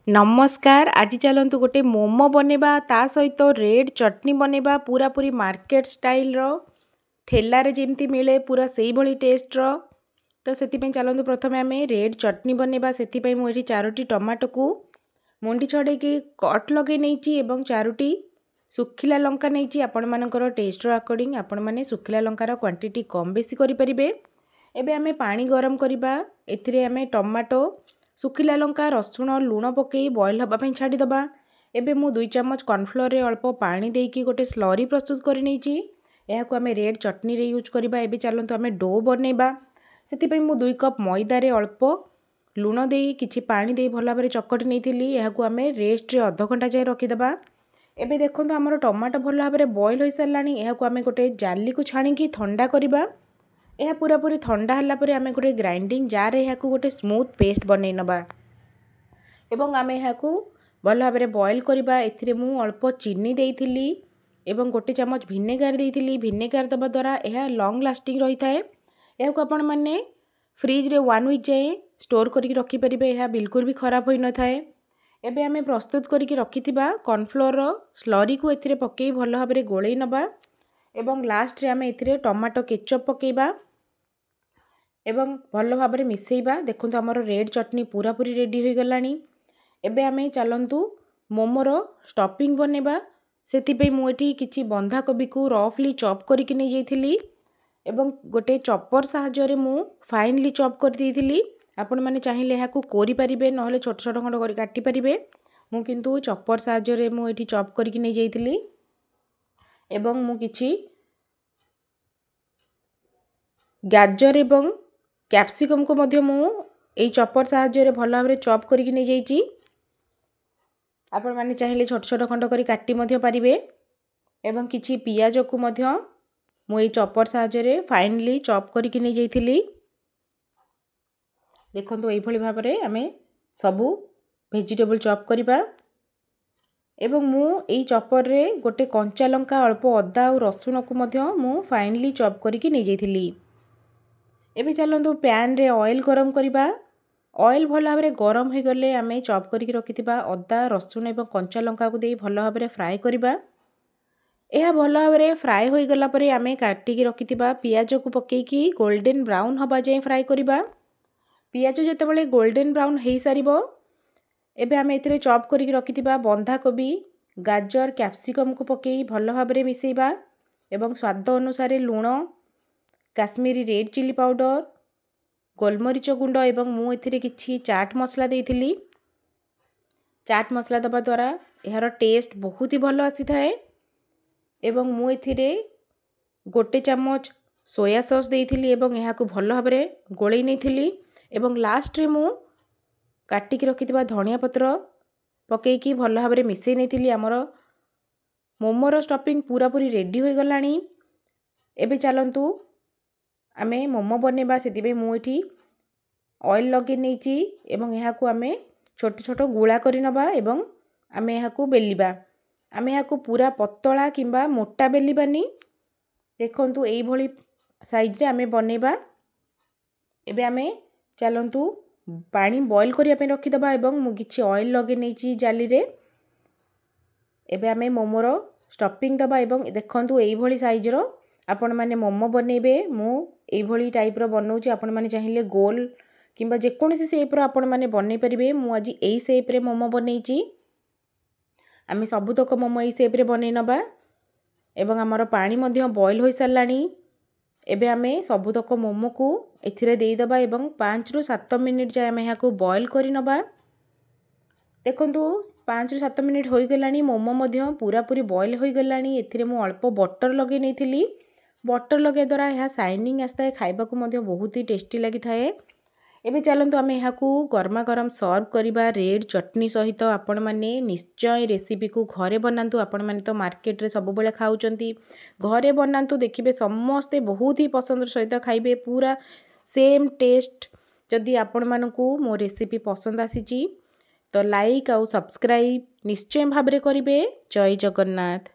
नमस्कार। आज चलतु गोटे मोमो बनेबा ता सहित रेड चटनी बनेबा पूरा पूरी मार्केट स्टाइल रो ठेलारे जेमती मिले पूरा से भली टेस्ट रो। तो से चलतु प्रथम आम रेड चटनी बनेबा। से मुझे 4टी टमाटो को मुंडी छड़े कट लगे नहीं चारोटी सुखिला लंका नहीं आपण मानकर टेस्ट अकॉर्डिंग आपण माने सुखिला लंकार क्वांटिटी कम बेसी करि परिबे। एबे आमे पानी गरम करबा। एथिरे आमे टमाटो सुखिला लंका रसुण लुण पकई बॉयल हाँपाई छाड़ीदबा। एबे मु 2 चम्मच कॉर्नफ्लोर अल्प पानी देकी गोटे स्लरी प्रस्तुत कर यहाँ आम रेड चटनी रे यूज करबा। एबे चलतु आम डो बनैबा। से मु 2 कप मैदारे अल्प लुण दे किछि पानी दे भल भाव चकटी नहीं यहाँ आम रेस्ट रे आधा घंटा जाए रखीदबा। एबे देखो आमर टमाटो भल भाव बॉयल हो सारा। यहाँ आम गोटे जाली को छाणिकी ठंडा करबा। यह पूरा पूरी ठंडा हला परे आमे गोटे ग्राइंडिंग जार यहाँ गोटे स्मूथ पेस्ट बनई नबा। एवं आमे यहाँ भल भाव बॉयल करबा। एथिरे मु अल्प चीनी देइथिली एवं गोटे चम्मच भिनेगार देइथिली। भिनेगार दबा द्वारा यह लॉन्ग लास्टिंग रही थाए। यहाँ आपण मैंने फ्रिज रे 1 वीक जाए स्टोर करके रखिपारे। यह बिल्कुल भी खराब होई न थाए। एबे आमे प्रस्तुत करके रखिथिबा कॉर्नफ्लोर स्लरी को एथिरे पकई भल भाव गोलई नबा। एवं लास्ट रे आमे एथिरे टमाटो केचप पकेबा एवं भल भाव मिसेइबा। देखंतु हमर रेड चटनी पूरा पूरी रेडी हो गलानी। एबे आमे चलंतु मोमोर स्टफिंग बनेबा। सेति मु एठी किछि बंधा कोबी को रफली चॉप करके नहीं जाइथिली एवं गोटे चॉपर सहायता रे मु फाइनली चॉप कर देइथिली। आपण माने चाहिए यहाँ कोरी पारिबे नहले छोट छोट खंड कर काटी पारिबे। मु किंतु चॉपर सहायता रे मु एठी चॉप करके नहीं जाइथिली एवं मु किछि गाजर एवं कैप्सिकम को मध्य मु एई चॉपर सहायता रे भल भाव चॉप करके नहीं जाइछि। आपण माने चाहिए छोट छोट खंड कर काटी मध्य पारिबे एवं किछि पियाज को मध्य मु एई चॉपर सहायता रे फाइनली चॉप करके नहीं जाइथिली। देखंतु एई भली भाव रे आमे सबु वेजिटेबल चॉप करबा। एवं मु एई चॉपर रे गोटे कंचा लंका अल्प अदा और रसुण को मध्य मु फाइनली चॉप करके नहीं जाइथिली। एबे चलंतु पैन रे ऑयल गरम करबा। ऑयल भल भाव गरम हो गले आमे चॉप करके रखिथिबा अदा रसुण एवं कंचा लंका को देई भल भाव फ्राए करबा। यह भल भाव फ्राए हो गला परे आमे काटिकी रखिथिबा पियाज को पकेकी गोल्डन ब्राउन हबा जाए फ्राए करबा। पियाज जेतेबेले गोल्डन ब्राउन हो सारिबो एबे आमे एथिरे चॉप करके रखिथिबा बंधा कोबी गाजर कैप्सिकम को पकेई भल भाव मिसेइबा एवं स्वाद अनुसार लुण काश्मीरी रेड चिली पाउडर गोलमरीच गुंड एवं मु एथिरे किछि चाट मसला देइथिली। चाट मसला दबा द्वारा यार टेस्ट बहुत ही भल आसी थाए। एवं मु एथिरे गोटे चम्मच सोया सॉस देइथिली एवं यहाँ को भल भाव गोलई नैथिली एवं लास्ट रे मु काटिकी रखिथिबा धनिया पत्र पकेकी भल भाव मिसेई नैथिली। हमर मोमोर स्टफिंग पूरा पूरी रेडी हो गलानी। एबे चलंतु आमे मोमो बनेबा। से मु एठी ऑयल लगे नहीं एवं यहाँ को आमे छोट छोट गुला करि नबा एवं आमे यहाँ को बेलिबा। आमे यहाँ को पूरा पतला किंबा मोटा बेलिबानी। देखंतु एई भली साइज रे आमे बनेबा। एबे आमे चलंतु पानी बॉयल करिया पे रखिदबा एवं मु किछि ऑयल लगे नहीं जाली रे। एबे आमे मोमोर स्टफिंग दबा एवं देखंतु एई भली साइज रो आपण माने मोमो बनेबे। मु एई भली टाइप रो बनौची। आपण माने चाहिए गोल किंबा जेकोसी शेप रो आपण माने बनै परिबे। मु आज एई शेप रे मोमो बनैची। आमे सबुतक मोमो एई शेप रे बनै नबा एवं हमर पानी मध्य बॉयल हो सारलानी। एबे आमे सबुतक मोमो को एथिरे देई दबा एवं 5 रु 7 मिनिट जाय आमे यहाँ को बॉयल करि नबा। देखंतु 5 रु 7 मिनिट हो गलानी। मोमो मध्य पूरा पूरी बॉयल हो गलानी। एथिरे मु अल्प बटर लगे नैथिली। बटर लगे द्वारा यह शाइनिंग आसता है खाइबा को मध्य बहुत ही टेस्टी लगी थाए। एबे चलंतु आमे यहाँ को गरमा गरम सर्व करिबा रेड चटनी सहित। आपण माने निश्चय रेसिपी को घरे बनातु। आपण माने तो मार्केट रे सब बेले खाउचंती, घरे बनातु देखिबे समस्ते बहुत ही पसंद सहित खाइबे पूरा सेम टेस्ट। जदि आपण मानकू मो रेसिपी पसंद आसीची तो लाइक आउ सब्सक्राइब निश्चय भाबरे करिबे। जय जगन्नाथ।